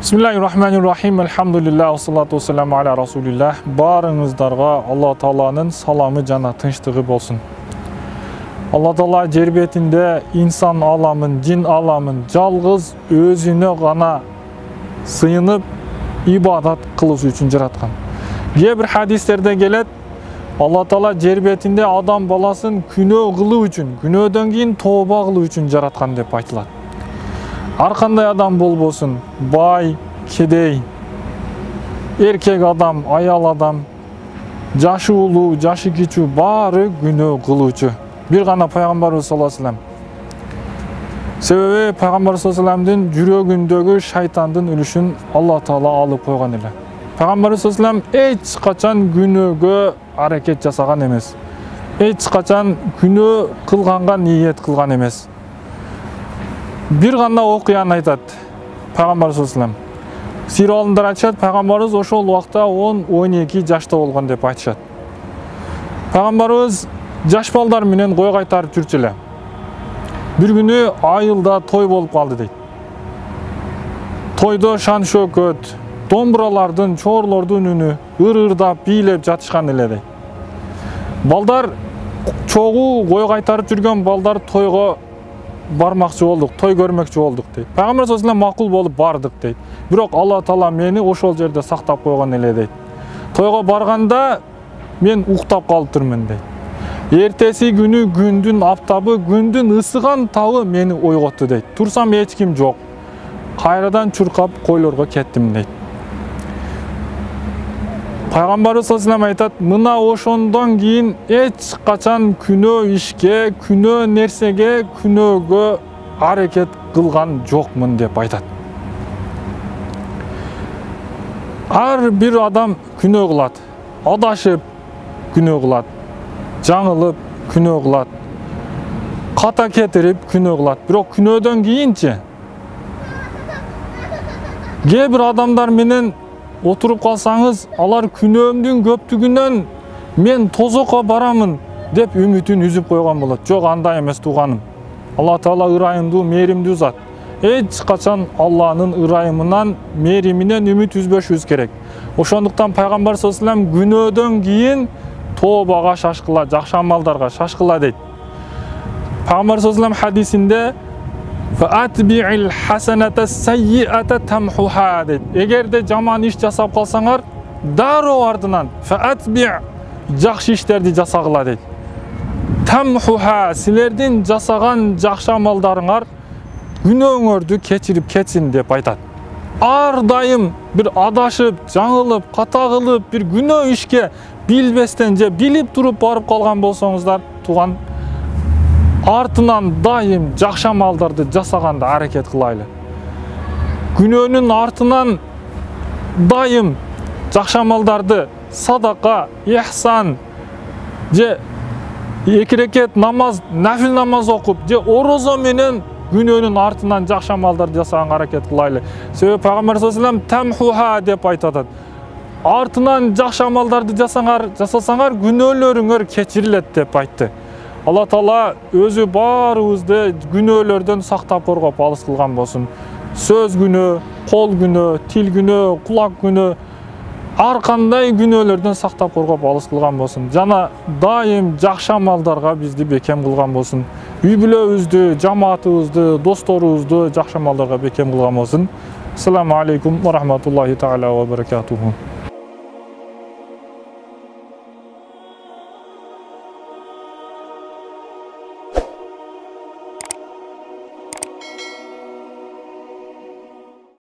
Bismillahirrahmanirrahim. Elhamdülillah. Salatu vesselamu ala Rasulillah. Barыңыздарга Allah Taala'nın salamı жана тынчтыгы болсын. Allah Taala жер бетинде insan аламын, жин аламын жалгыз өзүнө гана сыйынып ибадат кылыш үчүн жараткан. Кээ бир хадистерде келет, Allah Taala жер бетинде адам баласын күнөө кылуу үчүн, күнөөдөн кийин тооба кылуу үчүн жараткан деп айтылат. Ар кандай адам болбосун, бай, кедей, эркек адам, аял адам, жашы улуу, жашы кичүү баары күнөө кылуучу. Бир гана пайгамбарыбыз саллаллаху алейхи вассалам. Себеби пайгамбар саллаллаху алейхи вассаламдын жүрөгүндөгү шайтандын үлүшүн Алла Таала алып койгон эле. Пайгамбарыбыз саллаллаху алейхи вассалам эч качан күнөөгө аракет жасаган эмес. Эч качан күнөө кылганга ниет кылган эмес. Bir gana okuyan aytat Peygamberimiz sallallahu aleyhi ve sellem. Sir oğlunlar açat, Peygamberimiz oşol vaqta 10-12 yaşta olgan dep aytышат. Peygamberimiz жаш балдар менен кой кайтарып жүрчү эле. Bir günü айылда той болуп калды дейт. Тойдо шан шөкөт, домбуралардын, чорлордун үнү ыр-ырдап бийлеп жатышкан эле дейт. Балдар чогуу кой кайтарып жүргөн балдар тойго бармакчы болдук, той көрмөкчү болдук дейт. Пайгамбар саллаллаху алейхи макул болуп бардык дейт. Бирок Алла Таала мени ошол жерде сактап койгон эле дейт. Тойго барганда мен уктап калыптырмын дейт. Эртеси күнү күндүн аптабы, күндүн ысыган табы мени ойготту дейт. Турсам эч ким жок. Кайрадан чуркап койлорго кеттим дейт. Пайгамбарыбыз саллаллаху алейхи айтат, мына ошондон кийин эч качан күнөө ишке, күнөө нерсеге, күнөөгө аракет кылган жокмун деп айтат. Ар бир адам күнөө кылат, адашып күнөө кылат, жаңылып күнөө кылат, ката кетирип күнөө кылат. Бирок күнөөдөн кийинчи кээ бир адамдар менен отуруп калсаңыз, алар күнөөмдүн көптүгүнөн мен тозокко барамын деп үмүтүн үзүп койгон болот. Жок, андай эмес тууганым. Алла Таала ырайымдуу, мээримдүү зат. Эч качан Алланын ырайымынан, мээриминен үмүт үзбөшүбүз керек. Ошондуктан Пайгамбар саллаллаху алейхи вассалам күнөөдөн кийин тообага шашкыла, жакшы амалдарга шашкыла дейт. Пайгамбар саллаллаху алейхи вассалам хадисинде Фаатби'ил хасаната саййиата тамхуха дейт. Эгерде жаман иш жасап калсаңар, дароо ардынан фаатби' жакшы иштерди жасагыла дейт. Тамхуха, силердин жасаган жакшы амалдарыңар күнөөңөрдү кечирип кетсин деп айтат. Ар дайым бир адашып, жаңылып, ката кылып, бир күнөө ишке билбестен же билип туруп барып калган болсоңуздар, тууган артынан дайым жакшы амалдарды жасаганда аракет кылайлы. Күнөөнүн артынан дайым жакшы амалдарды, садака, ихсан же эки рекет намаз, нафил намаз окуп же орозо менен күнөөнүн артынан жакшы амалдарды жасаганга аракет кылайлы. Себеби Пайгамбар саллаллаху алейхи вассалам тамхуха деп айтат. Артынан жакшы амалдарды жасасаңар, күнөөлөрүңөр кечирилет деп айтты. Алла Таала өзү баарыбызды күнөөлөрдөн сактап коргоп алыс кылган болсун. Сөз күнөө, кол күнөө, тил күнөө, кулак күнөө, ар кандай күнөөлөрдөн сактап коргоп алыс кылган болсун. Жана дайым жакшы амалдарга бизди бекем кылган болсун. Үй бүлөбүздү, жамаатыбызды, досторубузду жакшы амалдарга бекем кылган болсун. Ассаламу алейкум ва рахматуллахи таала ва баракатуху.